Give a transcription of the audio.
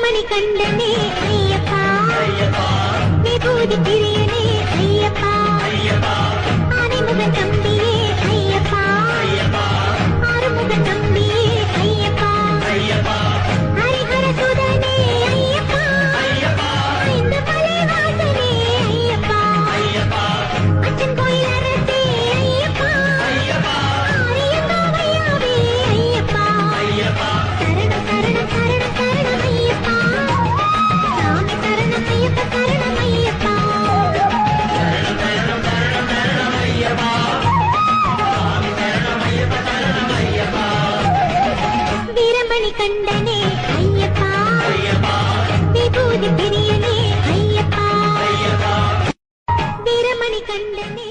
வீரமணி கண்டனே ஐயப்பா, விபூதி பிரியனே ஐயப்பா, ஆனைமுகன் தம்பியே ஐயப்பா, ஆறுமுகன் தம்பியே ஐயப்பா, ஹரிஹர சுதனே ஐயப்பா, இந்த மலை வாசனே ஐயப்பா, அச்சன் கோயில் அரசே ஐயப்பா, ஆரியங்காவையாவே ஐயப்பா, சரணம் சரணம் சரணம் சரணம் ஐயப்பா, சாமி சரணம் ஐயப்பா சரணம் ஐயப்பா, வீரமணி கண்டனே ஐயப்பா, விபூதி பிரியனே ஐயப்பா, வீரமணி கண்டனே